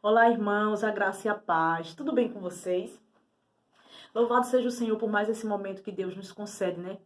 Olá, irmãos, a graça e a paz. Tudo bem com vocês? Louvado seja o Senhor por mais esse momento que Deus nos concede, né?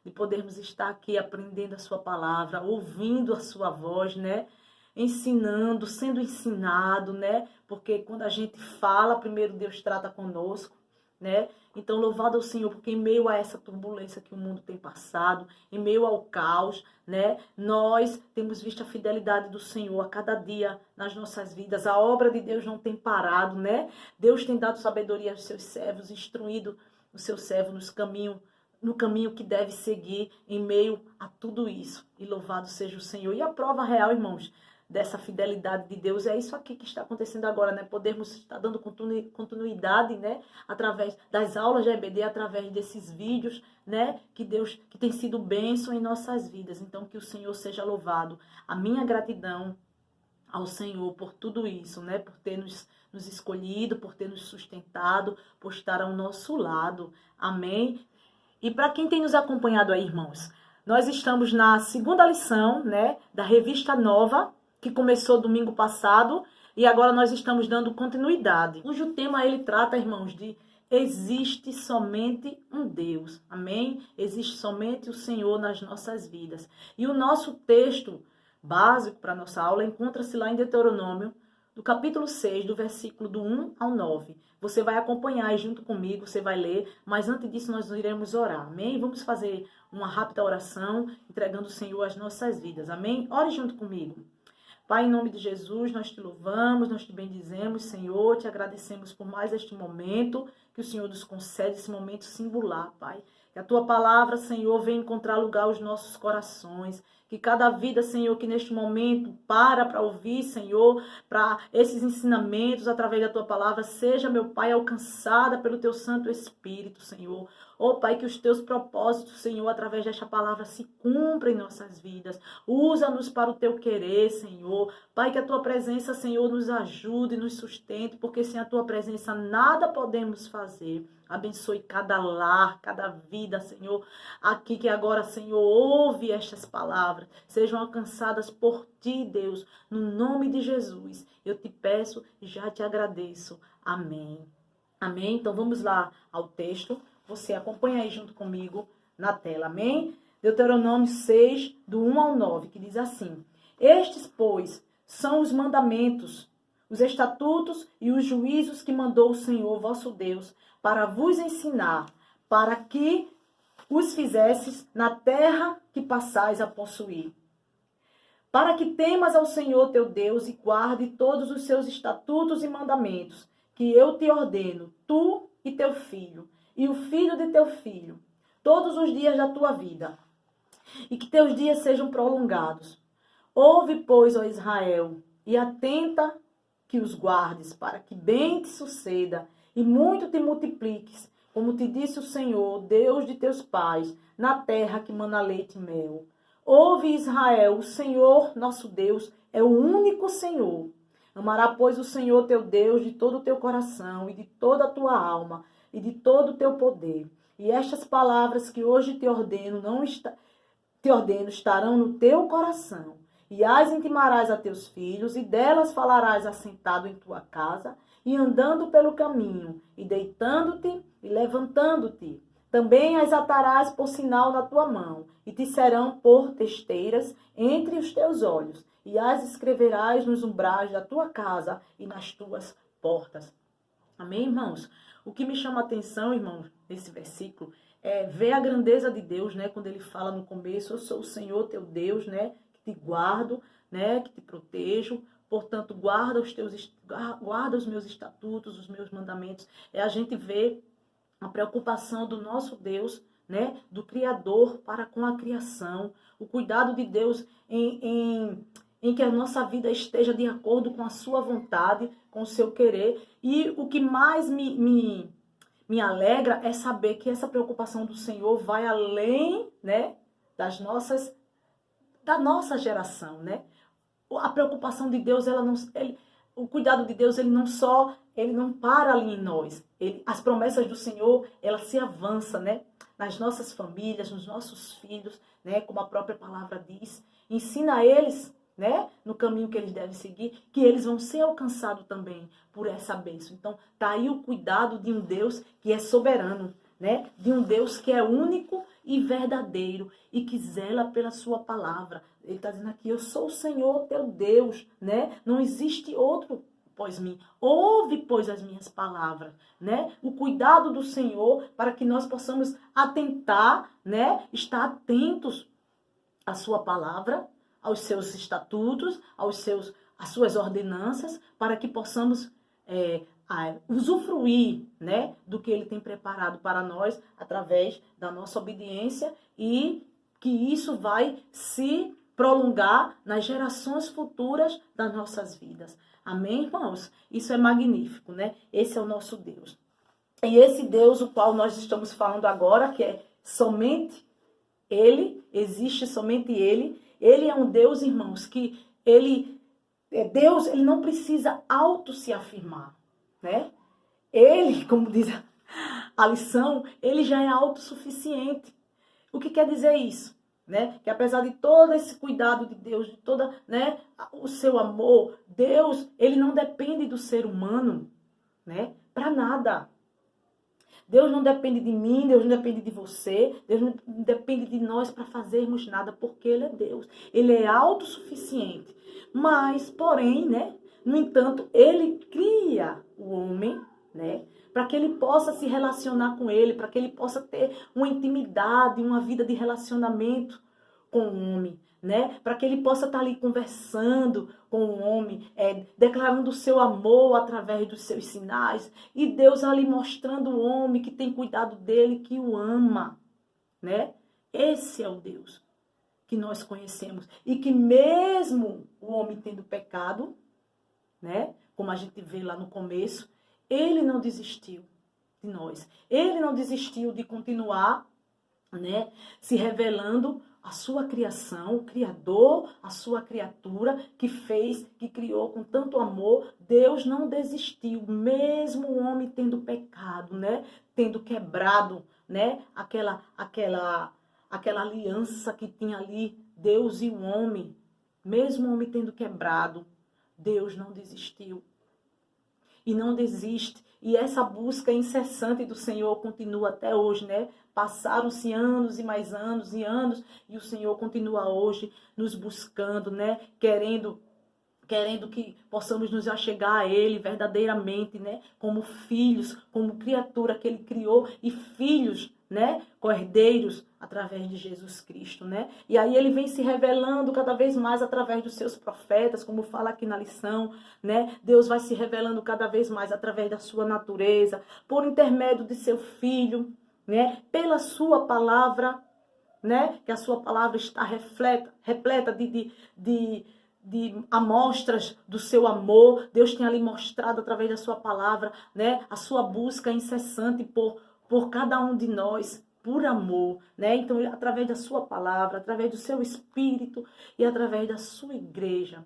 De podermos estar aqui aprendendo a sua palavra, ouvindo a sua voz, né? Ensinando, sendo ensinado, né? Porque quando a gente fala, primeiro Deus trata conosco, né? Então, louvado ao Senhor, porque em meio a essa turbulência que o mundo tem passado, em meio ao caos, né? Nós temos visto a fidelidade do Senhor a cada dia nas nossas vidas. A obra de Deus não tem parado, né? Deus tem dado sabedoria aos seus servos, instruído o seu servo no caminho que deve seguir em meio a tudo isso. E louvado seja o Senhor. E a prova real, irmãos, dessa fidelidade de Deus é isso aqui que está acontecendo agora, né? Podermos estar dando continuidade, né? Através das aulas de EBD, através desses vídeos, né? Que tem sido bênção em nossas vidas. Então, que o Senhor seja louvado. A minha gratidão ao Senhor por tudo isso, né? Por ter nos escolhido, por ter nos sustentado, por estar ao nosso lado. Amém? E para quem tem nos acompanhado aí, irmãos, nós estamos na segunda lição, né? Da revista Nova, que começou domingo passado, e agora nós estamos dando continuidade. Cujo tema ele trata, irmãos, de existe somente um Deus. Amém? Existe somente o Senhor nas nossas vidas. E o nosso texto básico para a nossa aula encontra-se lá em Deuteronômio, do capítulo 6, do versículo do 1 ao 9. Você vai acompanhar aí junto comigo, você vai ler, mas antes disso nós iremos orar, amém? Vamos fazer uma rápida oração, entregando ao Senhor as nossas vidas, amém? Ore junto comigo. Pai, em nome de Jesus, nós te louvamos, nós te bendizemos, Senhor, te agradecemos por mais este momento, que o Senhor nos concede, esse momento singular, Pai. Que a tua palavra, Senhor, venha encontrar lugar aos nossos corações. Que cada vida, Senhor, que neste momento para ouvir, Senhor, para esses ensinamentos através da tua palavra, seja, meu Pai, alcançada pelo teu Santo Espírito, Senhor. Oh, Pai, que os teus propósitos, Senhor, através desta palavra se cumpram em nossas vidas. Usa-nos para o teu querer, Senhor. Pai, que a tua presença, Senhor, nos ajude e nos sustente, porque sem a tua presença nada podemos fazer. Abençoe cada lar, cada vida, Senhor, aqui que agora, Senhor, ouve estas palavras, sejam alcançadas por ti, Deus, no nome de Jesus. Eu te peço e já te agradeço. Amém. Amém? Então vamos lá ao texto. Você acompanha aí junto comigo na tela. Amém? Deuteronômio 6, do 1 ao 9, que diz assim: Estes, pois, são os mandamentos, os estatutos e os juízos que mandou o Senhor vosso Deus para vos ensinar, para que os fizesses na terra que passais a possuir. Para que temas ao Senhor teu Deus e guarde todos os seus estatutos e mandamentos, que eu te ordeno, tu e teu filho, e o filho de teu filho, todos os dias da tua vida, e que teus dias sejam prolongados. Ouve, pois, ó Israel, e atenta que os guardes, para que bem te suceda, e muito te multipliques, como te disse o Senhor, Deus de teus pais, na terra que mana leite e mel. Ouve, Israel, o Senhor, nosso Deus, é o único Senhor. Amará, pois, o Senhor teu Deus de todo o teu coração, e de toda a tua alma, e de todo o teu poder. E estas palavras que hoje te ordeno, estarão no teu coração. E as intimarás a teus filhos, e delas falarás assentado em tua casa, e andando pelo caminho, e deitando-te e levantando-te. Também as atarás por sinal na tua mão, e te serão por testeiras entre os teus olhos, e as escreverás nos umbrais da tua casa e nas tuas portas. Amém, irmãos? O que me chama a atenção, irmãos, nesse versículo, é ver a grandeza de Deus, né? Quando ele fala no começo, eu sou o Senhor teu Deus, né? Que te guardo, né? Que te protejo. Portanto, guarda os meus estatutos, os meus mandamentos. É a gente ver a preocupação do nosso Deus, né? Do Criador para com a criação. O cuidado de Deus em que a nossa vida esteja de acordo com a sua vontade, com o seu querer. E o que mais me alegra é saber que essa preocupação do Senhor vai além, né, da nossa geração, né? A preocupação de Deus, o cuidado de Deus, ele não para ali em nós. As promessas do Senhor, ela se avança, né? Nas nossas famílias, nos nossos filhos, né? Como a própria palavra diz. Ensina a eles né, no caminho que eles devem seguir, que eles vão ser alcançados também por essa bênção. Então, tá aí o cuidado de um Deus que é soberano, né, de um Deus que é único e verdadeiro e que zela pela sua palavra. Ele está dizendo aqui, eu sou o Senhor teu Deus, né, não existe outro após mim. Ouve, pois, as minhas palavras, né? O cuidado do Senhor para que nós possamos atentar, né, estar atentos à sua palavra, aos seus estatutos, às suas ordenanças, para que possamos usufruir, né, do que ele tem preparado para nós através da nossa obediência e que isso vai se prolongar nas gerações futuras das nossas vidas. Amém, irmãos? Isso é magnífico, né? Esse é o nosso Deus. E esse Deus, o qual nós estamos falando agora, que é somente Ele, existe somente Ele. Ele é um Deus, irmãos, que Deus, ele não precisa auto se afirmar, né? Ele, como diz a lição, ele já é autossuficiente. O que quer dizer isso? Né? Que apesar de todo esse cuidado de Deus, de toda, né, o seu amor, Deus, ele não depende do ser humano, né, para nada. Deus não depende de mim, Deus não depende de você, Deus não depende de nós para fazermos nada, porque ele é Deus. Ele é autossuficiente. Mas, porém, né, no entanto, ele cria o homem, né, para que ele possa se relacionar com ele, para que ele possa ter uma intimidade, uma vida de relacionamento com o homem, né? Para que ele possa estar ali conversando com o homem, declarando o seu amor através dos seus sinais, e Deus ali mostrando o homem que tem cuidado dele, que o ama, né? Esse é o Deus que nós conhecemos, e que mesmo o homem tendo pecado, né? Como a gente vê lá no começo, ele não desistiu de nós. Ele não desistiu de continuar, né, se revelando a sua criação, o Criador, a sua criatura, que fez, que criou com tanto amor. Deus não desistiu, mesmo o homem tendo pecado, né, tendo quebrado, né, aquela aliança que tinha ali, Deus e o homem. Mesmo o homem tendo quebrado, Deus não desistiu. E não desiste. E essa busca incessante do Senhor continua até hoje, né? Passaram-se anos e mais anos e anos, e o Senhor continua hoje nos buscando, né? Querendo que possamos nos achegar a Ele verdadeiramente, né? Como filhos, como criatura que Ele criou, e filhos, né, cordeiros através de Jesus Cristo, né? E aí ele vem se revelando cada vez mais através dos seus profetas, como fala aqui na lição, né? Deus vai se revelando cada vez mais através da sua natureza, por intermédio de seu Filho, né? Pela sua palavra, né? Que a sua palavra está repleta de amostras do seu amor. Deus tem ali mostrado através da sua palavra, né, a sua busca incessante por cada um de nós, por amor, né? Então, através da sua palavra, através do seu espírito e através da sua igreja,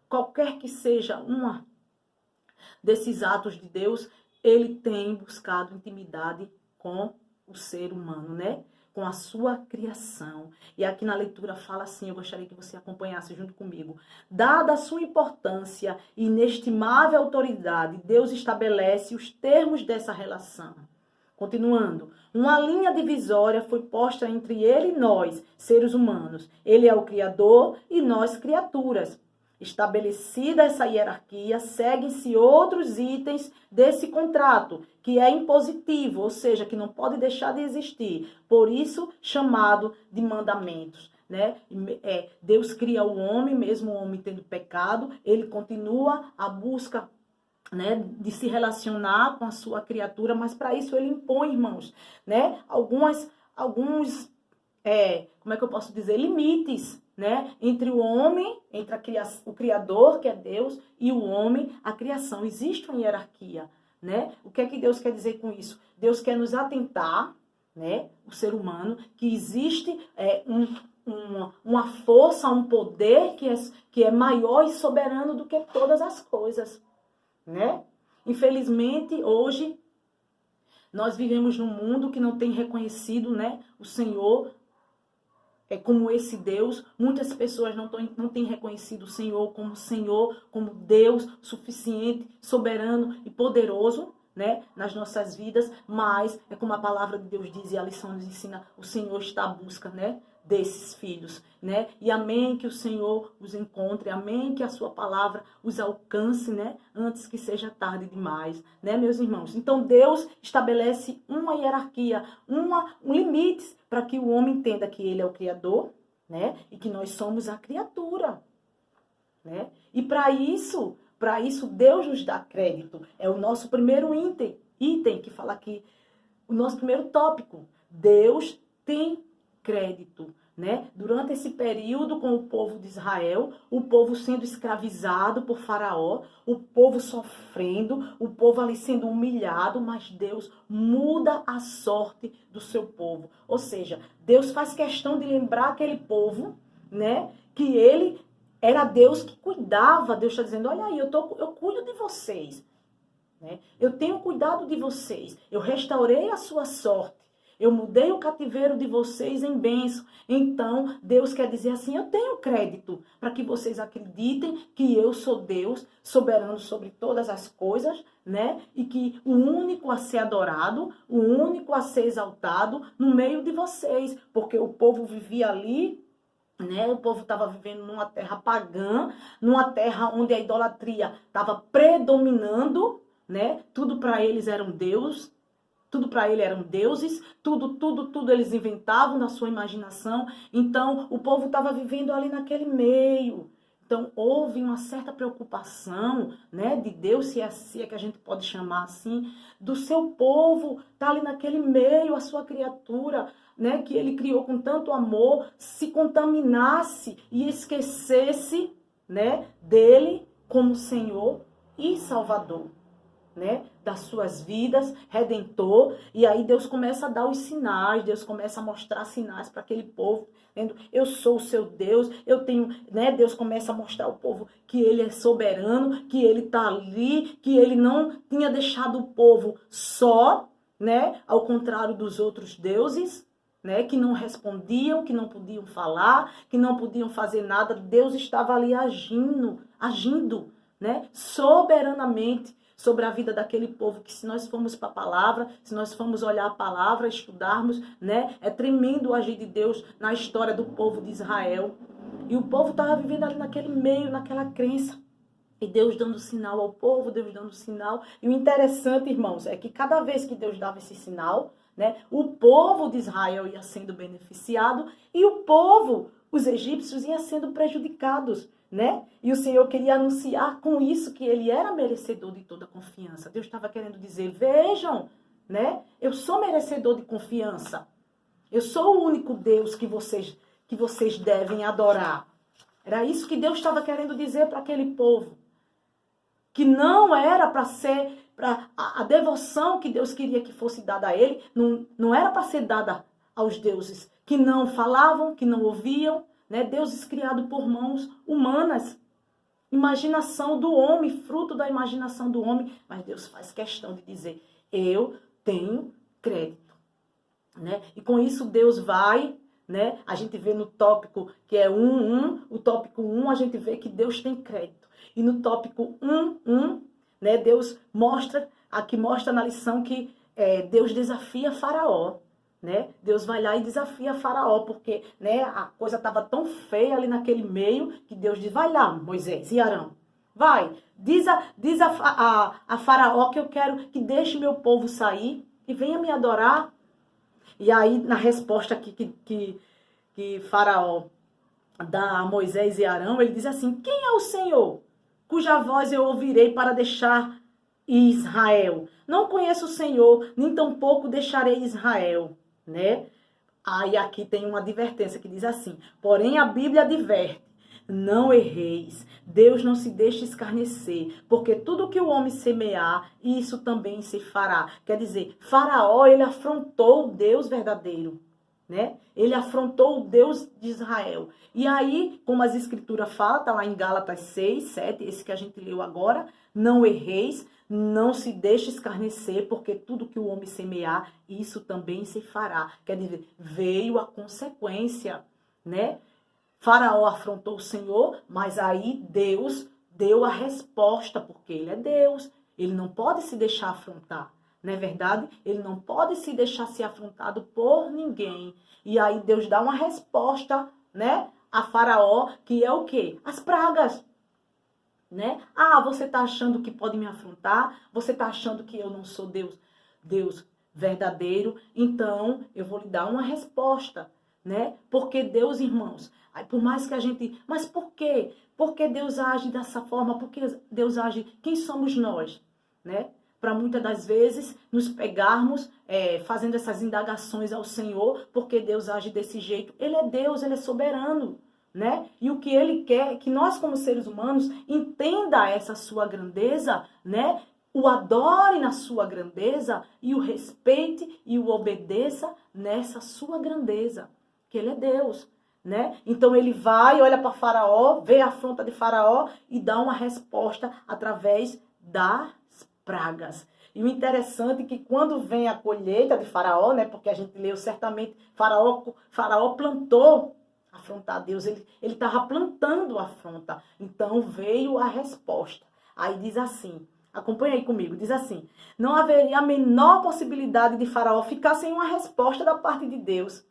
qualquer que seja uma desses atos de Deus, ele tem buscado intimidade com o ser humano, né? Com a sua criação. E aqui na leitura fala assim, eu gostaria que você acompanhasse junto comigo. Dada a sua importância e inestimável autoridade, Deus estabelece os termos dessa relação. Continuando, uma linha divisória foi posta entre ele e nós, seres humanos. Ele é o Criador e nós, criaturas. Estabelecida essa hierarquia, seguem-se outros itens desse contrato, que é impositivo, ou seja, que não pode deixar de existir. Por isso, chamado de mandamentos, né? Deus cria o homem, mesmo o homem tendo pecado, ele continua a busca, né, de se relacionar com a sua criatura, mas para isso ele impõe, irmãos, né, alguns, como é que eu posso dizer, limites, né, entre o homem, entre o Criador, que é Deus, e o homem, a criação. Existe uma hierarquia, né? O que é que Deus quer dizer com isso? Deus quer nos atentar, né, o ser humano, que existe uma força, um poder que é maior e soberano do que todas as coisas, né? Infelizmente, hoje, nós vivemos num mundo que não tem reconhecido, né, o Senhor como esse Deus. Muitas pessoas não têm reconhecido o Senhor, como Deus suficiente, soberano e poderoso, né, nas nossas vidas, mas é como a palavra de Deus diz e a lição nos ensina, o Senhor está à busca, né, desses filhos, né, e amém que o Senhor os encontre, amém que a sua palavra os alcance, né, antes que seja tarde demais, né, meus irmãos. Então Deus estabelece uma hierarquia, um limite para que o homem entenda que ele é o Criador, né, e que nós somos a criatura, né, e para isso Deus nos dá crédito. É o nosso primeiro item que fala aqui, o nosso primeiro tópico. Deus tem crédito, né? Durante esse período com o povo de Israel, o povo sendo escravizado por Faraó, o povo sofrendo, o povo ali sendo humilhado, mas Deus muda a sorte do seu povo. Ou seja, Deus faz questão de lembrar aquele povo, né, que ele era Deus que cuidava. Deus está dizendo, olha aí, eu cuido de vocês, né? Eu tenho cuidado de vocês. Eu restaurei a sua sorte. Eu mudei o cativeiro de vocês em bênção. Então, Deus quer dizer assim, eu tenho crédito para que vocês acreditem que eu sou Deus, soberano sobre todas as coisas, né? E que o único a ser adorado, o único a ser exaltado no meio de vocês. Porque o povo vivia ali, né? O povo estava vivendo numa terra pagã, numa terra onde a idolatria estava predominando, né? Tudo para eles era um Deus, tudo para eles eram deuses, tudo eles inventavam na sua imaginação. Então, o povo estava vivendo ali naquele meio. Então, houve uma certa preocupação, né, de Deus, se é que a gente pode chamar assim, do seu povo, tá ali naquele meio, a sua criatura, né, que ele criou com tanto amor, se contaminasse e esquecesse, né, dele como Senhor e Salvador, né, das suas vidas, Redentor. E aí Deus começa a dar os sinais, Deus começa a mostrar sinais para aquele povo, dizendo, eu sou o seu Deus, eu tenho, né, Deus começa a mostrar ao povo que ele é soberano, que ele está ali, que ele não tinha deixado o povo só, né, ao contrário dos outros deuses, né, que não respondiam, que não podiam falar, que não podiam fazer nada. Deus estava ali agindo, né, soberanamente sobre a vida daquele povo, que se nós formos para a palavra, se nós formos olhar a palavra, estudarmos, né, é tremendo o agir de Deus na história do povo de Israel. E o povo estava vivendo ali naquele meio, naquela crença. E Deus dando sinal ao povo, Deus dando sinal. E o interessante, irmãos, é que cada vez que Deus dava esse sinal, né, o povo de Israel ia sendo beneficiado e o povo, os egípcios, ia sendo prejudicados, né? E o Senhor queria anunciar com isso que ele era merecedor de toda confiança. Deus estava querendo dizer, vejam, né? Eu sou merecedor de confiança. Eu sou o único Deus que vocês devem adorar. Era isso que Deus estava querendo dizer para aquele povo. Que não era para ser, a devoção que Deus queria que fosse dada a ele, não era para ser dada aos deuses que não falavam, que não ouviam, né? Deuses criados por mãos humanas, imaginação do homem, fruto da imaginação do homem. Mas Deus faz questão de dizer, eu tenho crédito, né? E com isso Deus vai, né? A gente vê no tópico que é 1:1, o tópico 1, a gente vê que Deus tem crédito. E no tópico 1:1, né, Deus mostra na lição que Deus desafia Faraó, né? Deus vai lá e desafia Faraó, porque, né, a coisa estava tão feia ali naquele meio, que Deus diz, vai lá, Moisés e Arão, vai, diz a Faraó que eu quero que deixe meu povo sair, que venha me adorar. E aí, na resposta que Faraó dá a Moisés e Arão, ele diz assim, quem é o Senhor, cuja voz eu ouvirei para deixar Israel? Não conheço o Senhor, nem tampouco deixarei Israel, né? Aí aqui tem uma advertência que diz assim, porém a Bíblia adverte, não erreis, Deus não se deixa escarnecer, porque tudo que o homem semear, isso também se fará. Quer dizer, Faraó, ele afrontou o Deus verdadeiro, né? Ele afrontou o Deus de Israel. E aí, como as escrituras falam, tá lá em Gálatas 6:7, esse que a gente leu agora, não erreis, não se deixe escarnecer, porque tudo que o homem semear, isso também se fará. Quer dizer, veio a consequência, né? Faraó afrontou o Senhor, mas aí Deus deu a resposta, porque ele é Deus. Ele não pode se deixar afrontar, não é verdade? Ele não pode se deixar ser afrontado por ninguém. E aí Deus dá uma resposta, né, a Faraó, que é o quê? As pragas, né? Ah, você está achando que pode me afrontar? Você está achando que eu não sou Deus verdadeiro? Então, eu vou lhe dar uma resposta, né? Porque Deus, irmãos, por mais que a gente... Mas por quê? Por que Deus age dessa forma? Por que Deus age... Quem somos nós, né? Para muitas das vezes nos pegarmos fazendo essas indagações ao Senhor, porque Deus age desse jeito. Ele é Deus, ele é soberano, né? E o que ele quer é que nós, como seres humanos, entenda essa sua grandeza, né? O adore na sua grandeza e o respeite e o obedeça nessa sua grandeza, que ele é Deus, né? Então ele vai, olha para Faraó, vê a afronta de Faraó e dá uma resposta através das pragas. E o interessante é que quando vem a colheita de Faraó, né? Porque a gente leu certamente, Faraó plantou afrontar a Deus, ele estava plantando a afronta. Então veio a resposta. Aí diz assim, acompanha aí comigo, diz assim: não haveria a menor possibilidade de Faraó ficar sem uma resposta da parte de Deus.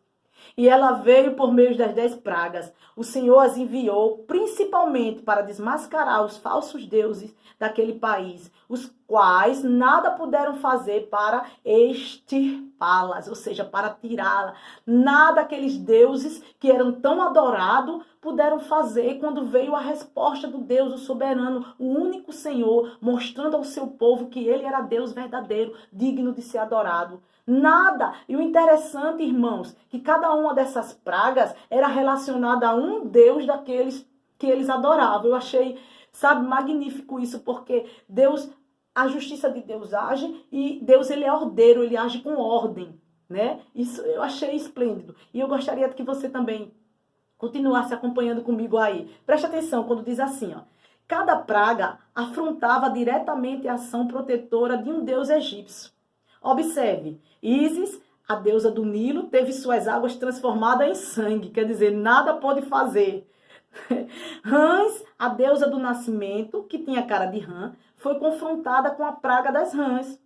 E ela veio por meio das 10 pragas. O Senhor as enviou principalmente para desmascarar os falsos deuses daquele país, os quais nada puderam fazer para extirpá-las, ou seja, para tirá-la. Nada aqueles deuses que eram tão adorados puderam fazer quando veio a resposta do Deus, o soberano, o único Senhor, mostrando ao seu povo que ele era Deus verdadeiro, digno de ser adorado. Nada. E o interessante, irmãos, que cada uma dessas pragas era relacionada a um Deus daqueles que eles adoravam. Eu achei, sabe, magnífico isso, porque Deus, a justiça de Deus age e Deus, ele é ordeiro, ele age com ordem, né? Isso eu achei esplêndido. E eu gostaria que você também continuasse acompanhando comigo aí. Preste atenção quando diz assim, ó: cada praga afrontava diretamente a ação protetora de um deus egípcio. Observe, Ísis, a deusa do Nilo, teve suas águas transformadas em sangue, quer dizer, nada pôde fazer. Rãs, a deusa do nascimento, que tinha cara de rã, foi confrontada com a praga das rãs.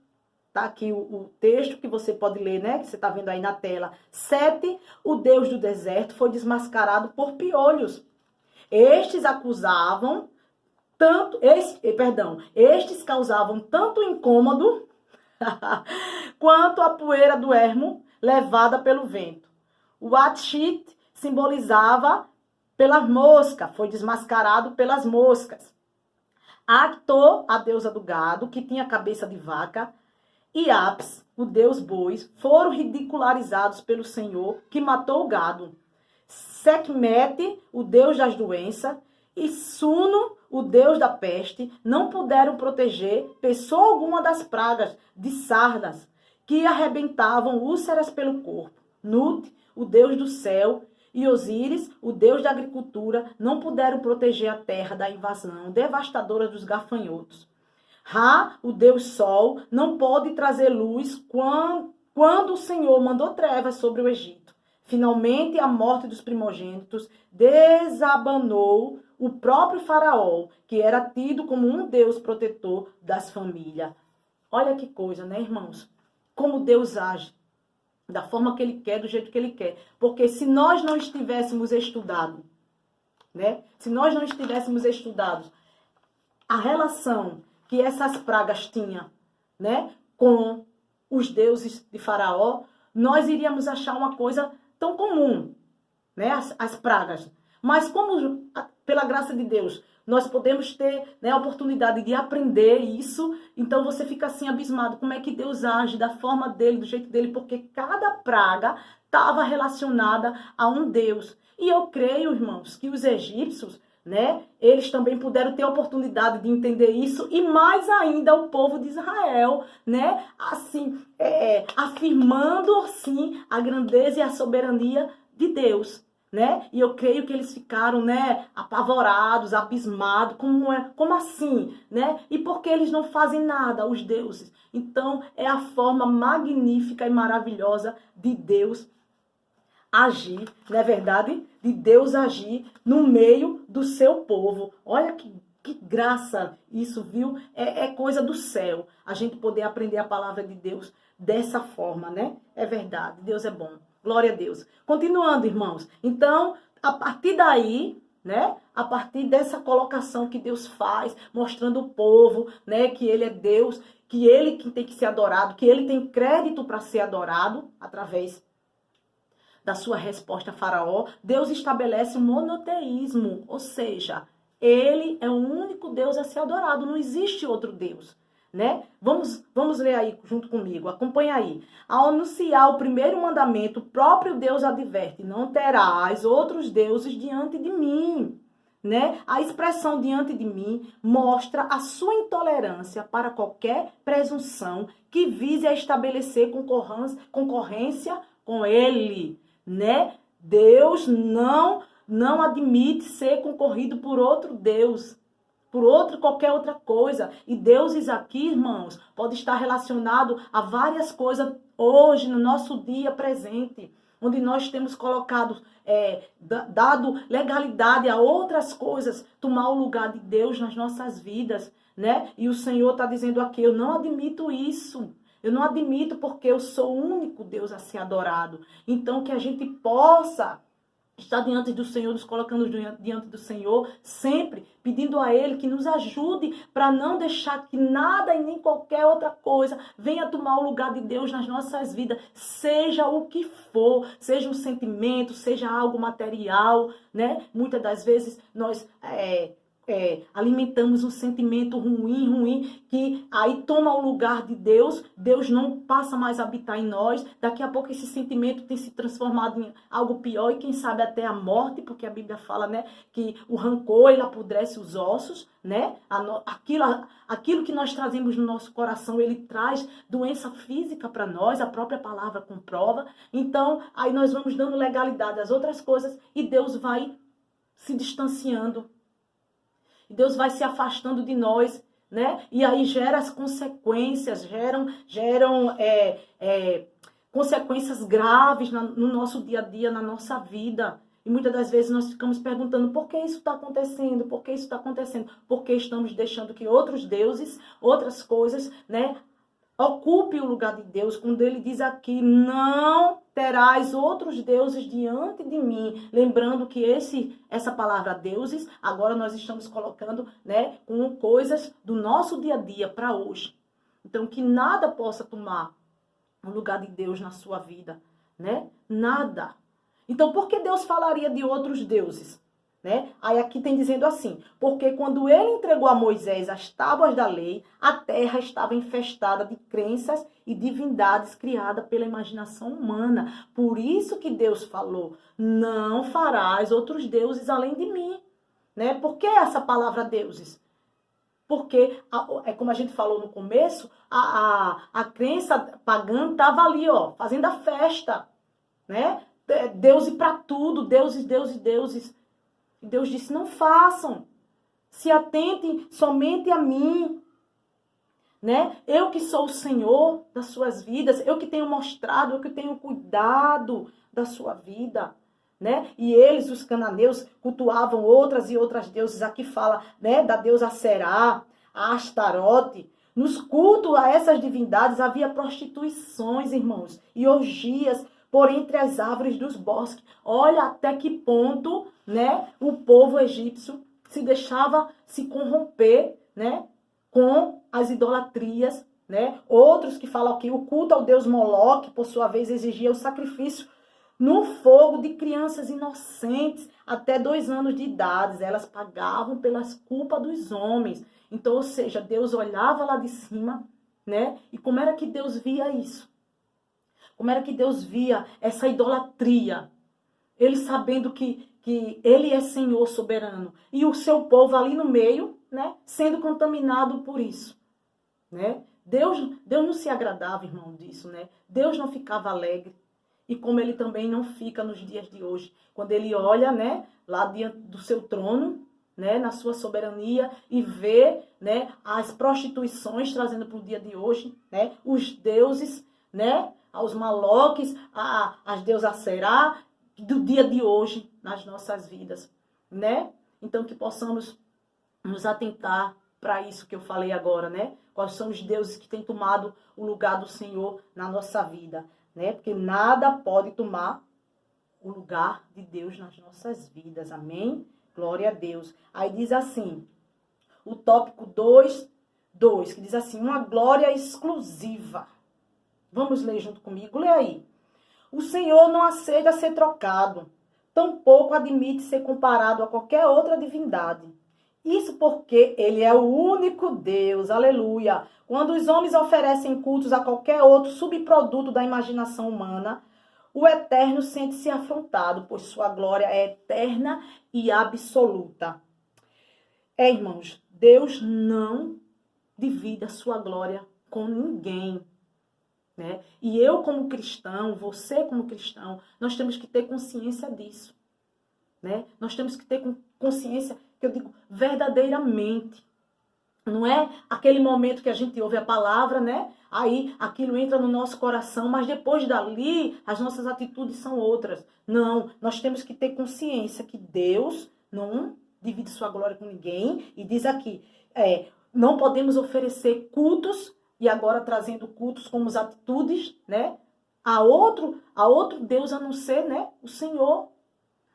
Tá aqui o texto que você pode ler, né? Que você está vendo aí na tela. Sete, o deus do deserto, foi desmascarado por piolhos. Estes causavam tanto incômodo quanto a poeira do ermo levada pelo vento. O Atshit simbolizava pela mosca, foi desmascarado pelas moscas. Acto, a deusa do gado, que tinha cabeça de vaca, e Apis, o deus bois, foram ridicularizados pelo Senhor, que matou o gado. Sekhmet, o deus das doenças, e Suno, o deus da peste, não puderam proteger pessoa alguma das pragas de sardas que arrebentavam úlceras pelo corpo. Nut, o deus do céu, e Osíris, o deus da agricultura, não puderam proteger a terra da invasão devastadora dos gafanhotos. Ra, o deus sol, não pode trazer luz quando o Senhor mandou trevas sobre o Egito. Finalmente, a morte dos primogênitos desabanou o próprio faraó, que era tido como um Deus protetor das famílias. Olha que coisa, né, irmãos? Como Deus age, da forma que ele quer, do jeito que ele quer. Porque se nós não estivéssemos estudado, né? Se nós não estivéssemos estudados a relação que essas pragas tinham, né, com os deuses de Faraó, nós iríamos achar uma coisa tão comum, né, as pragas. Mas como, pela graça de Deus, nós podemos ter, né, a oportunidade de aprender isso, então você fica assim abismado, como é que Deus age, da forma dele, do jeito dele, porque cada praga estava relacionada a um Deus. E eu creio, irmãos, que os egípcios, né, eles também puderam ter a oportunidade de entender isso, e mais ainda o povo de Israel, né, assim, afirmando assim a grandeza e a soberania de Deus, né? E eu creio que eles ficaram, né, apavorados, abismados, como assim, né? E por que eles não fazem nada, os deuses? Então, é a forma magnífica e maravilhosa de Deus agir, não é verdade? De Deus agir no meio do seu povo. Olha que graça isso, viu? É coisa do céu. A gente poder aprender a palavra de Deus dessa forma, né? É verdade. Deus é bom. Glória a Deus. Continuando, irmãos. Então, a partir daí, né? A partir dessa colocação que Deus faz, mostrando o povo, né? Que ele é Deus, que ele que tem que ser adorado, que ele tem crédito para ser adorado através da sua resposta a Faraó. Deus estabelece o monoteísmo, ou seja, ele é o único Deus a ser adorado, não existe outro Deus, né? Vamos ler aí junto comigo, acompanha aí. Ao anunciar o primeiro mandamento, o próprio Deus adverte: não terás outros deuses diante de mim, né? A expressão diante de mim mostra a sua intolerância para qualquer presunção que vise a estabelecer concorrência com ele, né? Deus não admite ser concorrido por outro Deus, por qualquer outra coisa. E deuses aqui, irmãos, pode estar relacionado a várias coisas hoje, no nosso dia presente, onde nós temos colocado, dado legalidade a outras coisas, tomar o lugar de Deus nas nossas vidas, né? E o Senhor está dizendo aqui: eu não admito isso. Eu não admito, porque eu sou o único Deus a ser adorado. Então, que a gente possa estar diante do Senhor, nos colocando diante do Senhor, sempre pedindo a Ele que nos ajude para não deixar que nada e nem qualquer outra coisa venha tomar o lugar de Deus nas nossas vidas, seja o que for, seja um sentimento, seja algo material, né? Muitas das vezes nós alimentamos um sentimento ruim, que aí toma o lugar de Deus, Deus não passa mais a habitar em nós, daqui a pouco esse sentimento tem se transformado em algo pior, e quem sabe até a morte, porque a Bíblia fala, né, que o rancor, ele apodrece os ossos, né, aquilo que nós trazemos no nosso coração, ele traz doença física para nós, a própria palavra comprova. Então, aí nós vamos dando legalidade às outras coisas, e Deus vai se distanciando, Deus vai se afastando de nós, né? E aí gera as consequências, geram consequências graves no nosso dia a dia, na nossa vida. E muitas das vezes nós ficamos perguntando: por que isso está acontecendo? Por que isso está acontecendo? Porque estamos deixando que outros deuses, outras coisas, né, ocupe o lugar de Deus, quando ele diz aqui: não terás outros deuses diante de mim. Lembrando que essa palavra deuses, agora nós estamos colocando, né, com coisas do nosso dia a dia para hoje. Então, que nada possa tomar o lugar de Deus na sua vida, né? Nada. Então, por que Deus falaria de outros deuses? Né? Aí aqui tem dizendo assim: porque quando ele entregou a Moisés as tábuas da lei, a terra estava infestada de crenças e divindades criadas pela imaginação humana. Por isso que Deus falou: não farás outros deuses além de mim. Né? Por que essa palavra deuses? Porque, como a gente falou no começo, a crença pagã estava ali, ó, fazendo a festa. Né? Deus para tudo, deuses, deuses, deuses. E Deus disse: não façam, se atentem somente a mim, né? Eu que sou o Senhor das suas vidas, eu que tenho mostrado, eu que tenho cuidado da sua vida, né? E eles, os cananeus, cultuavam outras e outras deuses. Aqui fala, né, da deusa Será, a Astarote. Nos cultos a essas divindades havia prostituições, irmãos, e orgias por entre as árvores dos bosques. Olha até que ponto, né, o povo egípcio se deixava se corromper, né, com as idolatrias, né? Outros que falam que o culto ao deus Moloque, por sua vez, exigia o sacrifício no fogo de crianças inocentes até 2 anos de idade. Elas pagavam pelas culpas dos homens. Então, ou seja, Deus olhava lá de cima, né? E como era que Deus via isso? Como era que Deus via essa idolatria? Ele sabendo que ele é Senhor soberano. E o seu povo ali no meio, né, sendo contaminado por isso. Né? Deus não se agradava, irmão, disso. Né? Deus não ficava alegre. E como ele também não fica nos dias de hoje. Quando ele olha, né, lá diante do seu trono, né, na sua soberania, e vê, né, as prostituições trazendo para o dia de hoje, né, os deuses, né, aos maloques, as deusas Será, do dia de hoje nas nossas vidas, né? Então que possamos nos atentar para isso que eu falei agora, né? Quais são os deuses que têm tomado o lugar do Senhor na nossa vida, né? Porque nada pode tomar o lugar de Deus nas nossas vidas, amém? Glória a Deus. Aí diz assim, o tópico 2, que diz assim, uma glória exclusiva. Vamos ler junto comigo, lê aí. O Senhor não aceita ser trocado, tampouco admite ser comparado a qualquer outra divindade. Isso porque ele é o único Deus, aleluia. Quando os homens oferecem cultos a qualquer outro subproduto da imaginação humana, o Eterno sente-se afrontado, pois sua glória é eterna e absoluta. Irmãos, Deus não divide a sua glória com ninguém, né? E eu como cristão, você como cristão, nós temos que ter consciência disso, né? Nós temos que ter consciência, que eu digo verdadeiramente. Não é aquele momento que a gente ouve a palavra, né? Aí aquilo entra no nosso coração, mas depois dali as nossas atitudes são outras. Não, nós temos que ter consciência que Deus não divide sua glória com ninguém. E diz aqui, não podemos oferecer cultos, e agora trazendo cultos como as atitudes, né? A outro Deus a não ser, né? O Senhor.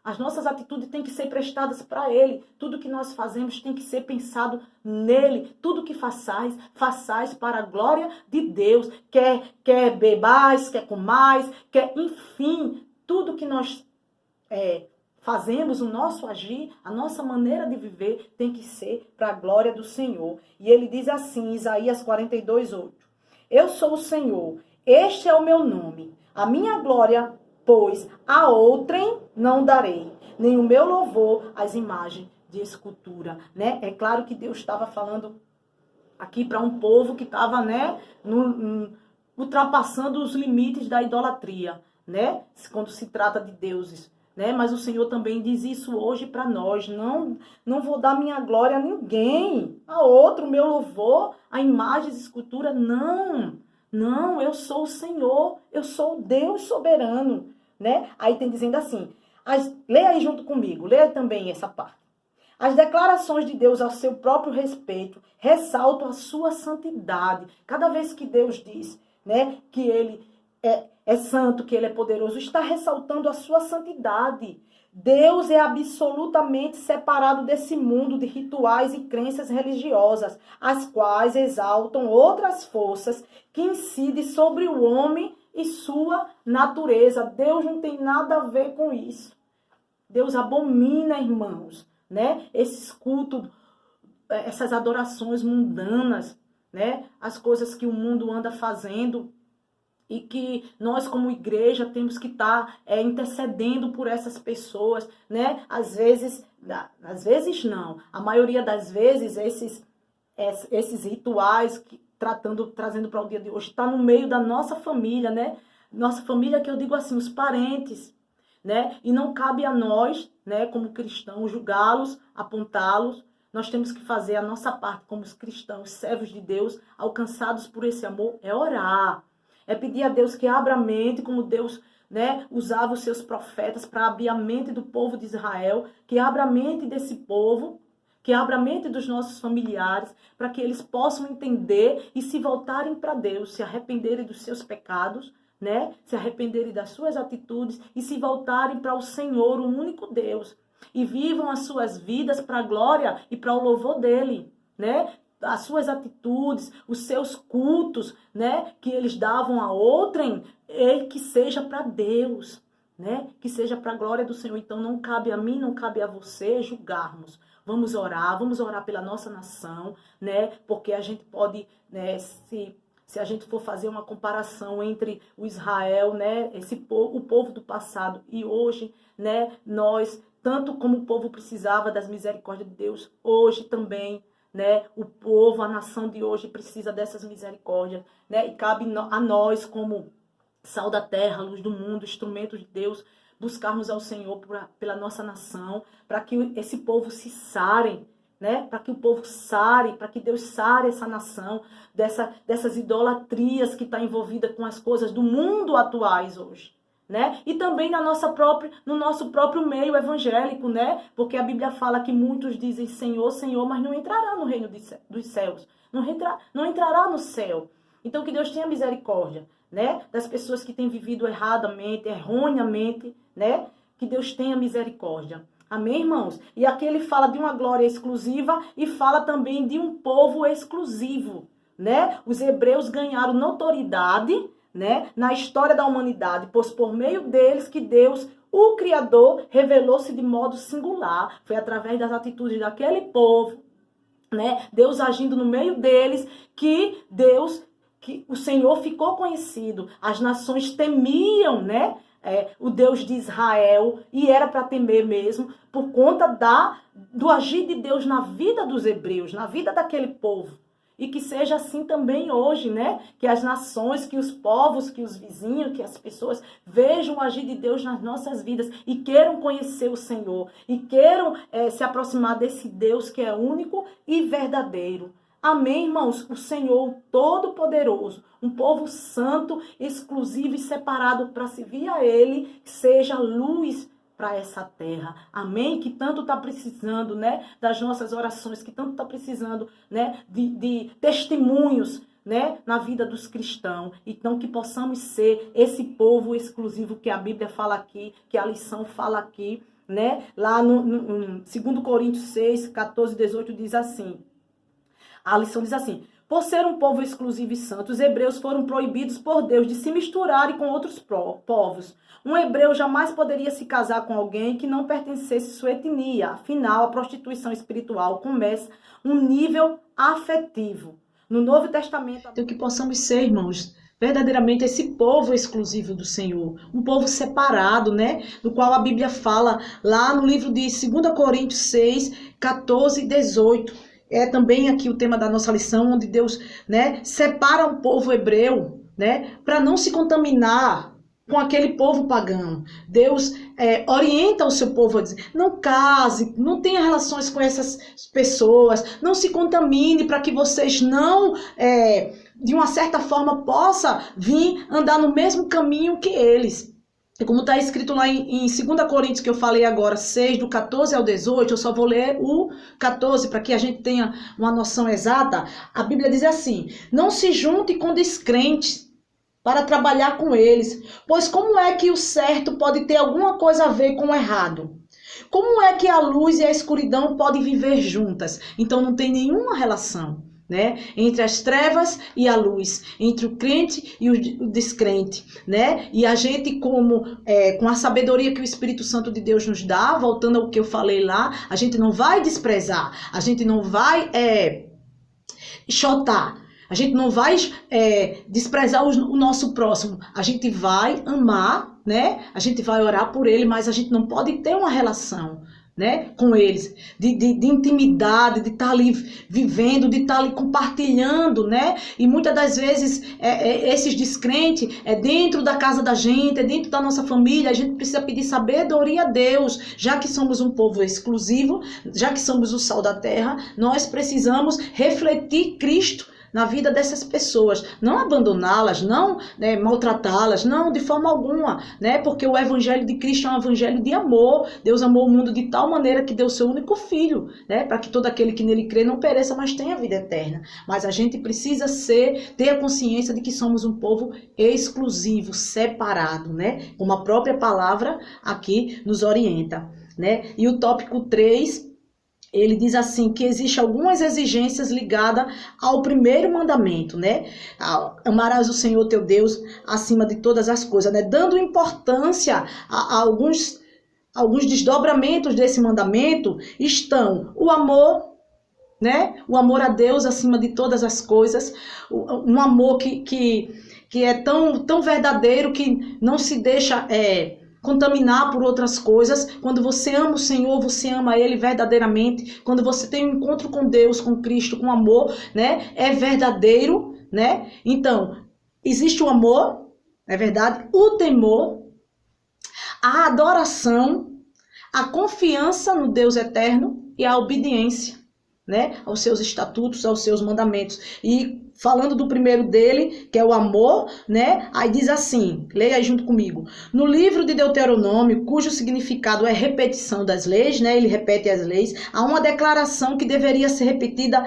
As nossas atitudes têm que ser prestadas para Ele. Tudo que nós fazemos tem que ser pensado nele. Tudo que façais para a glória de Deus. Quer bebais, quer comais, enfim, tudo que nós fazemos, o nosso agir, a nossa maneira de viver tem que ser para a glória do Senhor. E ele diz assim, Isaías 42:8. Eu sou o Senhor, este é o meu nome. A minha glória, pois a outrem não darei, nem o meu louvor às imagens de escultura, né? É claro que Deus estava falando aqui para um povo que estava, né, ultrapassando os limites da idolatria, né? Quando se trata de deuses, né? Mas o Senhor também diz isso hoje para nós. Não vou dar minha glória a ninguém, a outro, meu louvor, a imagens de escultura, não, eu sou o Senhor, eu sou o Deus soberano, né? Aí tem dizendo assim, lê aí junto comigo, lê também essa parte. As declarações de Deus ao seu próprio respeito ressaltam a sua santidade. Cada vez que Deus diz, né, que ele é santo, que ele é poderoso, está ressaltando a sua santidade. Deus é absolutamente separado desse mundo de rituais e crenças religiosas, as quais exaltam outras forças que incidem sobre o homem e sua natureza. Deus não tem nada a ver com isso. Deus abomina, irmãos, né? Esses cultos, essas adorações mundanas, né? As coisas que o mundo anda fazendo e que nós como igreja temos que estar intercedendo por essas pessoas, né? Às vezes não, a maioria das vezes esses rituais trazendo para o dia de hoje está no meio da nossa família, né? Nossa família, que eu digo assim, os parentes, né? E não cabe a nós, né, como cristãos, julgá-los, apontá-los. Nós temos que fazer a nossa parte como os cristãos, servos de Deus, alcançados por esse amor, é orar. É pedir a Deus que abra a mente, como Deus, né, usava os seus profetas para abrir a mente do povo de Israel, que abra a mente desse povo, que abra a mente dos nossos familiares, para que eles possam entender e se voltarem para Deus, se arrependerem dos seus pecados, né? Se arrependerem das suas atitudes e se voltarem para o Senhor, o único Deus, e vivam as suas vidas para a glória e para o louvor dele, né? As suas atitudes, os seus cultos, né, que eles davam a outrem, que seja para Deus, né? Que seja para a glória do Senhor. Então não cabe a mim, não cabe a você julgarmos. Vamos orar pela nossa nação, né? Porque a gente pode, né, se a gente for fazer uma comparação entre o Israel, né, o povo do passado e hoje, né, nós, tanto como o povo precisava das misericórdias de Deus, hoje também, né, o povo, a nação de hoje precisa dessas misericórdias, né, e cabe a nós como sal da terra, luz do mundo, instrumento de Deus, buscarmos ao Senhor pela nossa nação, para que esse povo se sarem, né? Para que o povo sare, para que Deus sare essa nação dessas idolatrias que está envolvida com as coisas do mundo atuais hoje, né? E também no nosso próprio meio evangélico, né? Porque a Bíblia fala que muitos dizem Senhor, Senhor, mas não entrará no reino dos céus. Não entrará no céu. Então que Deus tenha misericórdia, né? Das pessoas que têm vivido erradamente, erroneamente, né? Que Deus tenha misericórdia. Amém, irmãos? E aqui ele fala de uma glória exclusiva e fala também de um povo exclusivo, né? Os hebreus ganharam notoriedade, né, na história da humanidade, pois por meio deles que Deus, o Criador, revelou-se de modo singular. Foi através das atitudes daquele povo, né, Deus agindo no meio deles, que o Senhor ficou conhecido. As nações temiam, né, o Deus de Israel, e era para temer mesmo, por conta do agir de Deus na vida dos hebreus, na vida daquele povo. E que seja assim também hoje, né? Que as nações, que os povos, que os vizinhos, que as pessoas vejam o agir de Deus nas nossas vidas e queiram conhecer o Senhor. E queiram se aproximar desse Deus que é único e verdadeiro. Amém, irmãos? O Senhor Todo-Poderoso, um povo santo, exclusivo e separado para servir a Ele, seja luz para essa terra. Amém? Que tanto está precisando, né, das nossas orações, que tanto está precisando, né, de testemunhos, né, na vida dos cristãos. Então que possamos ser esse povo exclusivo que a Bíblia fala aqui, que a lição fala aqui, né? Lá no 2 Coríntios 6, 14, 18 diz assim. A lição diz assim: por ser um povo exclusivo e santo, os hebreus foram proibidos por Deus de se misturarem com outros povos. Um hebreu jamais poderia se casar com alguém que não pertencesse à sua etnia. Afinal, a prostituição espiritual começa um nível afetivo. No Novo Testamento... Então que possamos ser, irmãos, verdadeiramente esse povo exclusivo do Senhor. Um povo separado, né? Do qual a Bíblia fala lá no livro de 2 Coríntios 6, 14 e 18. É também aqui o tema da nossa lição, onde Deus, né, separa o povo hebreu, né, para não se contaminar com aquele povo pagão. Deus orienta o seu povo a dizer, não case, não tenha relações com essas pessoas, não se contamine para que vocês não, de uma certa forma, possam vir andar no mesmo caminho que eles. E como está escrito lá em 2 Coríntios, que eu falei agora, 6, do 14 ao 18, eu só vou ler o 14, para que a gente tenha uma noção exata. A Bíblia diz assim: não se junte com descrentes para trabalhar com eles, pois como é que o certo pode ter alguma coisa a ver com o errado? Como é que a luz e a escuridão podem viver juntas? Então não tem nenhuma relação, né, entre as trevas e a luz, entre o crente e o descrente, né? E a gente, com a sabedoria que o Espírito Santo de Deus nos dá, voltando ao que eu falei lá, a gente não vai desprezar, a gente não vai chotar, a gente não vai desprezar o nosso próximo, a gente vai amar, né? A gente vai orar por ele, mas a gente não pode ter uma relação, né, com eles, de intimidade, de estar ali vivendo, de estar ali compartilhando, né? E muitas das vezes esses descrentes dentro da casa da gente, dentro da nossa família. A gente precisa pedir sabedoria a Deus, já que somos um povo exclusivo, já que somos o sal da terra, nós precisamos refletir Cristo na vida dessas pessoas, não abandoná-las, não, né, maltratá-las, não, de forma alguma, né, porque o evangelho de Cristo é um evangelho de amor. Deus amou o mundo de tal maneira que deu seu único filho, né, para que todo aquele que nele crê não pereça, mas tenha vida eterna. Mas a gente precisa ter a consciência de que somos um povo exclusivo, separado, né, como a própria palavra aqui nos orienta, né. E o tópico 3, ele diz assim, que existe algumas exigências ligadas ao primeiro mandamento, né? Amarás o Senhor teu Deus acima de todas as coisas, né? Dando importância a alguns desdobramentos desse mandamento, estão o amor, né? O amor a Deus acima de todas as coisas, um amor que é tão verdadeiro que não se deixa contaminar por outras coisas. Quando você ama o Senhor, você ama Ele verdadeiramente. Quando você tem um encontro com Deus, com Cristo, com amor, né, é verdadeiro, né? Então, existe o amor, é verdade, o temor, a adoração, a confiança no Deus eterno e a obediência, né, aos seus estatutos, aos seus mandamentos. E falando do primeiro dele, que é o amor, né, aí diz assim, leia aí junto comigo. No livro de Deuteronômio, cujo significado é repetição das leis, né, ele repete as leis, há uma declaração que deveria ser repetida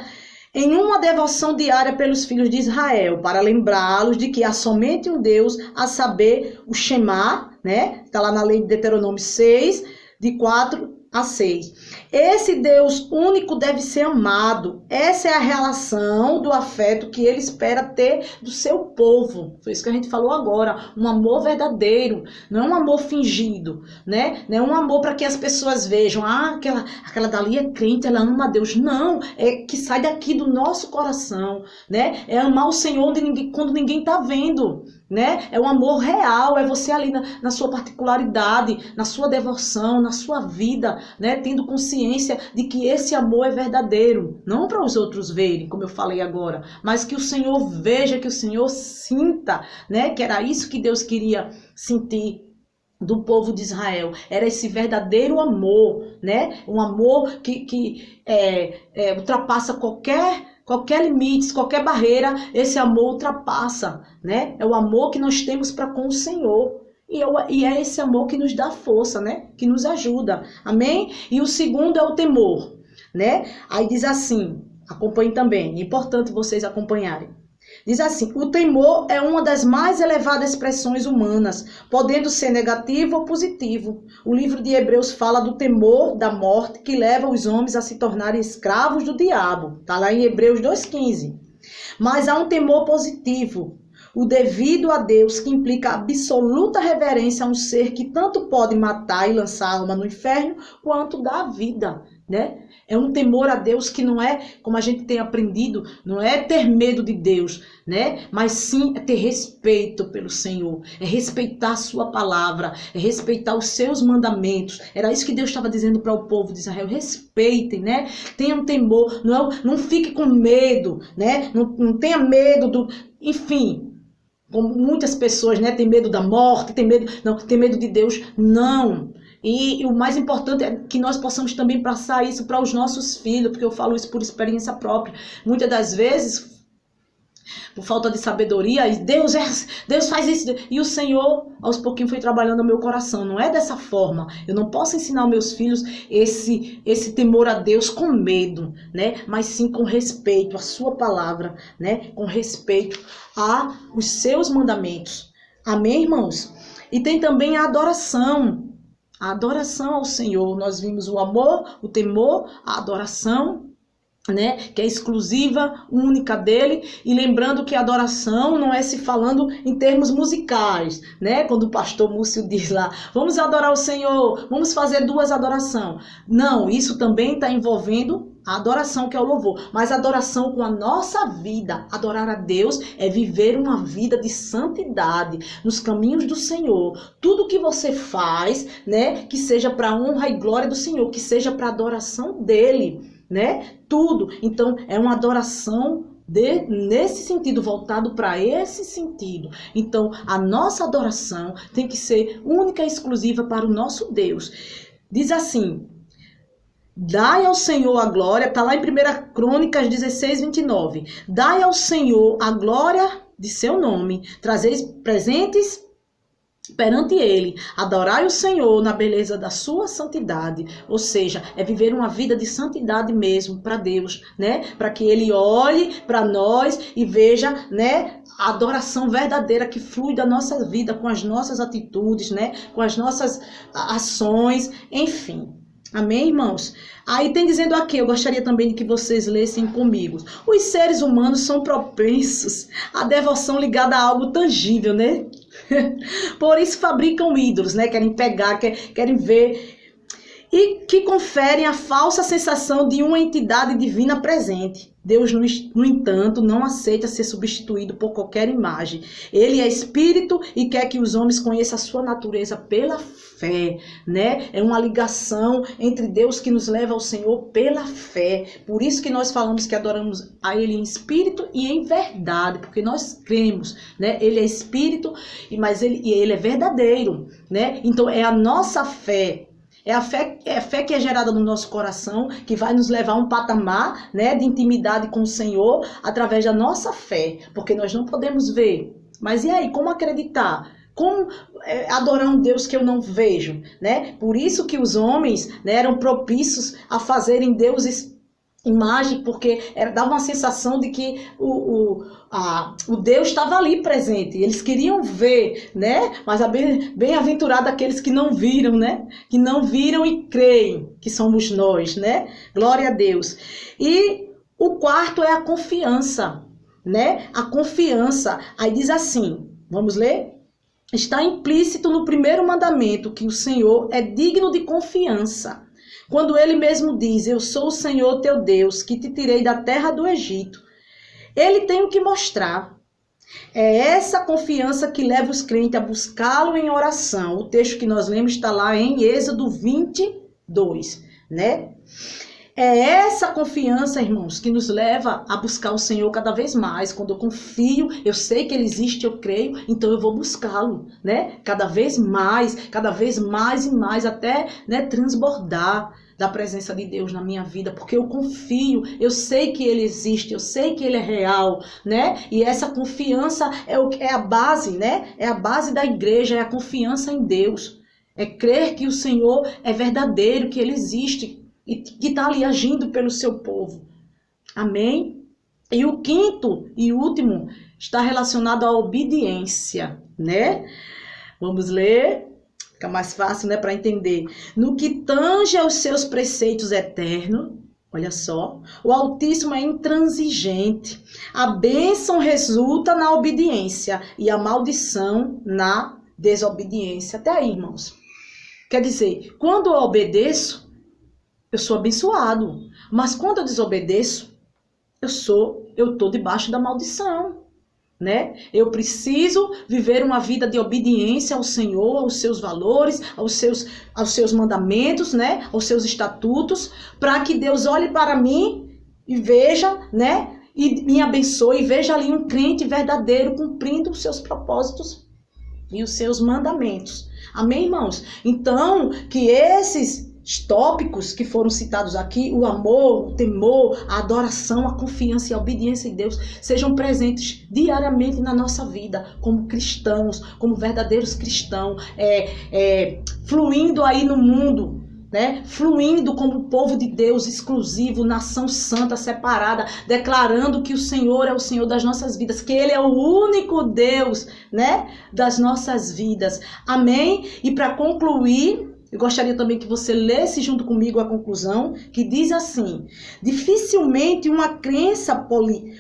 em uma devoção diária pelos filhos de Israel, para lembrá-los de que há somente um Deus, a saber, o Shema, né? Está lá na lei de Deuteronômio 6, de 4 a 6. Esse Deus único deve ser amado. Essa é a relação do afeto que ele espera ter do seu povo. Foi isso que a gente falou agora. Um amor verdadeiro, não é um amor fingido, né? Não é um amor para que as pessoas vejam, aquela dali é crente, ela ama a Deus. Não, é que sai daqui do nosso coração, né? É amar o Senhor quando ninguém está vendo, né? É um amor real, é você ali na sua particularidade, na sua devoção, na sua vida, né? Tendo consciência de que esse amor é verdadeiro, não para os outros verem, como eu falei agora, mas que o Senhor veja, que o Senhor sinta, né? Que era isso que Deus queria sentir do povo de Israel, era esse verdadeiro amor, né? Um amor que ultrapassa qualquer limite, qualquer barreira, esse amor ultrapassa, né? É o amor que nós temos para com o Senhor. E é esse amor que nos dá força, né? Que nos ajuda. Amém? E o segundo é o temor, né? Aí diz assim, acompanhem também, é importante vocês acompanharem. Diz assim, o temor é uma das mais elevadas expressões humanas, podendo ser negativo ou positivo. O livro de Hebreus fala do temor da morte que leva os homens a se tornarem escravos do diabo. Está lá em Hebreus 2,15. Mas há um temor positivo, o devido a Deus, que implica absoluta reverência a um ser que tanto pode matar e lançar a alma no inferno, quanto dar a vida, né? É um temor a Deus que não é, como a gente tem aprendido, não é ter medo de Deus, né? Mas sim é ter respeito pelo Senhor, é respeitar a sua palavra, é respeitar os seus mandamentos. Era isso que Deus estava dizendo para o povo de Israel, respeitem, né? Tenham temor, não fique com medo, né? Não tenha medo enfim, como muitas pessoas, né, tem medo da morte, tem medo de Deus, não. E o mais importante é que nós possamos também passar isso para os nossos filhos, porque eu falo isso por experiência própria. Muitas das vezes, por falta de sabedoria, Deus faz isso. E o Senhor, aos pouquinhos, foi trabalhando no meu coração. Não é dessa forma. Eu não posso ensinar aos meus filhos esse temor a Deus com medo, né? Mas sim com respeito à sua palavra, né? Com respeito aos seus mandamentos. Amém, irmãos? E tem também a adoração. A adoração ao Senhor. Nós vimos o amor, o temor, a adoração, né, que é exclusiva, única dele, e lembrando que a adoração não é se falando em termos musicais, né, quando o pastor Múcio diz lá, vamos adorar o Senhor, vamos fazer 2 adorações, não, isso também está envolvendo a adoração, que é o louvor, mas a adoração com a nossa vida. Adorar a Deus é viver uma vida de santidade nos caminhos do Senhor. Tudo que você faz, né, que seja para a honra e glória do Senhor, que seja para a adoração dele, né? Tudo. Então, é uma adoração nesse sentido, voltado para esse sentido. Então, a nossa adoração tem que ser única e exclusiva para o nosso Deus. Diz assim, dai ao Senhor a glória, está lá em 1 Crônicas 16, 29. Dai ao Senhor a glória de seu nome, trazeis presentes perante ele, adorai o Senhor na beleza da sua santidade, ou seja, é viver uma vida de santidade mesmo para Deus, né? Para que ele olhe para nós e veja, né, a adoração verdadeira que flui da nossa vida, com as nossas atitudes, né, com as nossas ações, enfim. Amém, irmãos? Aí tem dizendo aqui, eu gostaria também de que vocês lessem comigo. Os seres humanos são propensos à devoção ligada a algo tangível, né? Por isso fabricam ídolos, né? Querem pegar, querem ver. E que conferem a falsa sensação de uma entidade divina presente. Deus, no entanto, não aceita ser substituído por qualquer imagem. Ele é espírito e quer que os homens conheçam a sua natureza pela fé, né? É uma ligação entre Deus que nos leva ao Senhor pela fé. Por isso que nós falamos que adoramos a Ele em espírito e em verdade, porque nós cremos, né? Ele é espírito, mas ele é verdadeiro, né? Então é a nossa fé. É a fé que é gerada no nosso coração, que vai nos levar a um patamar, né, de intimidade com o Senhor através da nossa fé, porque nós não podemos ver. Mas e aí, como acreditar? Como adorar um Deus que eu não vejo, né? Por isso que os homens, né, eram propícios a fazerem deuses imagem, porque dava uma sensação de que o Deus estava ali presente. Eles queriam ver, né? Mas bem-aventurado aqueles que não viram, né? Que não viram e creem, que somos nós, né? Glória a Deus. E o quarto é a confiança, né? A confiança. Aí diz assim, vamos ler? Está implícito no primeiro mandamento que o Senhor é digno de confiança. Quando ele mesmo diz, eu sou o Senhor teu Deus, que te tirei da terra do Egito. Ele tem o que mostrar. É essa confiança que leva os crentes a buscá-lo em oração. O texto que nós lemos está lá em Êxodo 22, né? É essa confiança, irmãos, que nos leva a buscar o Senhor cada vez mais. Quando eu confio, eu sei que Ele existe, eu creio, então eu vou buscá-lo, né? Cada vez mais e mais, até, né, transbordar da presença de Deus na minha vida, porque eu confio, eu sei que Ele existe, eu sei que Ele é real, né? E essa confiança é a base, né? É a base da igreja, é a confiança em Deus. É crer que o Senhor é verdadeiro, que Ele existe, e que está ali agindo pelo seu povo. Amém? E o quinto e último está relacionado à obediência, né? Vamos ler, fica mais fácil, né, para entender. No que tange aos seus preceitos eternos, olha só, o Altíssimo é intransigente. A bênção resulta na obediência e a maldição na desobediência. Até aí, irmãos. Quer dizer, quando eu obedeço, eu sou abençoado. Mas quando eu desobedeço, eu estou debaixo da maldição, né? Eu preciso viver uma vida de obediência ao Senhor, aos seus valores, aos seus mandamentos, né? Aos seus estatutos, para que Deus olhe para mim e veja, né? E me abençoe e veja ali um crente verdadeiro cumprindo os seus propósitos e os seus mandamentos. Amém, irmãos? Então, que esses tópicos que foram citados aqui, o amor, o temor, a adoração, a confiança e a obediência em Deus, sejam presentes diariamente na nossa vida, como cristãos, como verdadeiros cristãos, fluindo aí no mundo, né? Fluindo como povo de Deus exclusivo, nação santa, separada, declarando que o Senhor é o Senhor das nossas vidas, que Ele é o único Deus, né, das nossas vidas. Amém? E para concluir, eu gostaria também que você lesse junto comigo a conclusão, que diz assim: dificilmente uma crença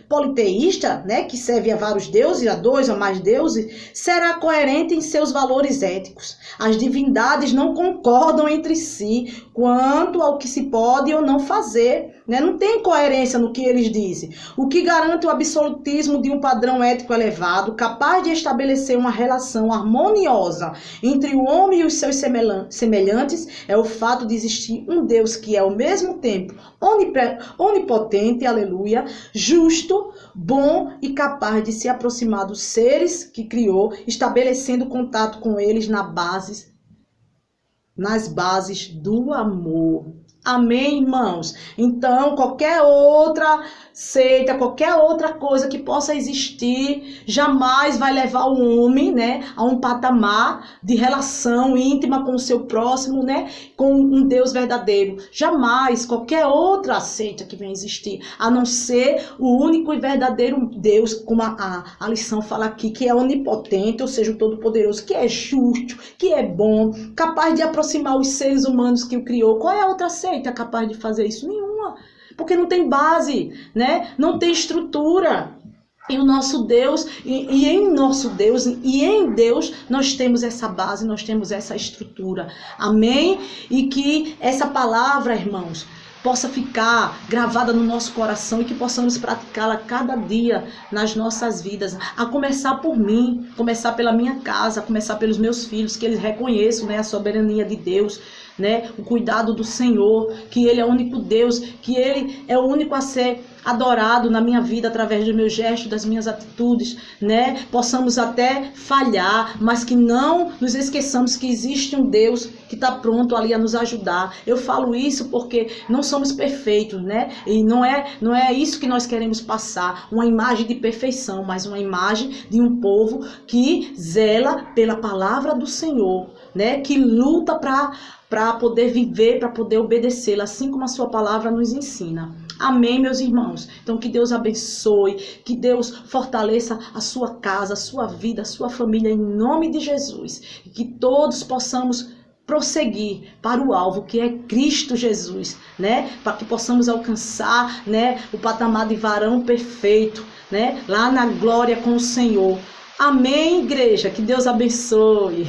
politeísta, né, que serve a vários deuses, a dois ou mais deuses, será coerente em seus valores éticos. As divindades não concordam entre si quanto ao que se pode ou não fazer, né? Não tem coerência no que eles dizem. O que garante o absolutismo de um padrão ético elevado, capaz de estabelecer uma relação harmoniosa entre o homem e os seus semelhantes, é o fato de existir um Deus que é ao mesmo tempo onipotente, aleluia, justo, bom e capaz de se aproximar dos seres que criou, estabelecendo contato com eles nas bases do amor. Amém, irmãos? Então, qualquer outra seita, qualquer outra coisa que possa existir, jamais vai levar o homem, né, a um patamar de relação íntima com o seu próximo, né, com um Deus verdadeiro. Jamais qualquer outra seita que venha existir, a não ser o único e verdadeiro Deus, como a lição fala aqui, que é onipotente, ou seja, o Todo-Poderoso, que é justo, que é bom, capaz de aproximar os seres humanos que o criou. Qual é a outra seita capaz de fazer isso? Nenhuma. Porque não tem base, né? Não tem estrutura. E o nosso Deus, e em nosso Deus, e em Deus, nós temos essa base, nós temos essa estrutura. Amém? E que essa palavra, irmãos, possa ficar gravada no nosso coração e que possamos praticá-la cada dia nas nossas vidas. A começar por mim, começar pela minha casa, começar pelos meus filhos, que eles reconheçam, né, a soberania de Deus, né? O cuidado do Senhor, que Ele é o único Deus, que Ele é o único a ser adorado na minha vida através dos meus gestos, das minhas atitudes, né? Possamos até falhar, mas que não nos esqueçamos que existe um Deus que está pronto ali a nos ajudar. Eu falo isso porque não somos perfeitos, né? E não é isso que nós queremos passar, uma imagem de perfeição, mas uma imagem de um povo que zela pela palavra do Senhor, né? Que luta para poder viver, para poder obedecê-la, assim como a sua palavra nos ensina. Amém, meus irmãos? Então, que Deus abençoe, que Deus fortaleça a sua casa, a sua vida, a sua família, em nome de Jesus. E que todos possamos prosseguir para o alvo, que é Cristo Jesus, né? Para que possamos alcançar, né, o patamar de varão perfeito, né? Lá na glória com o Senhor. Amém, igreja? Que Deus abençoe.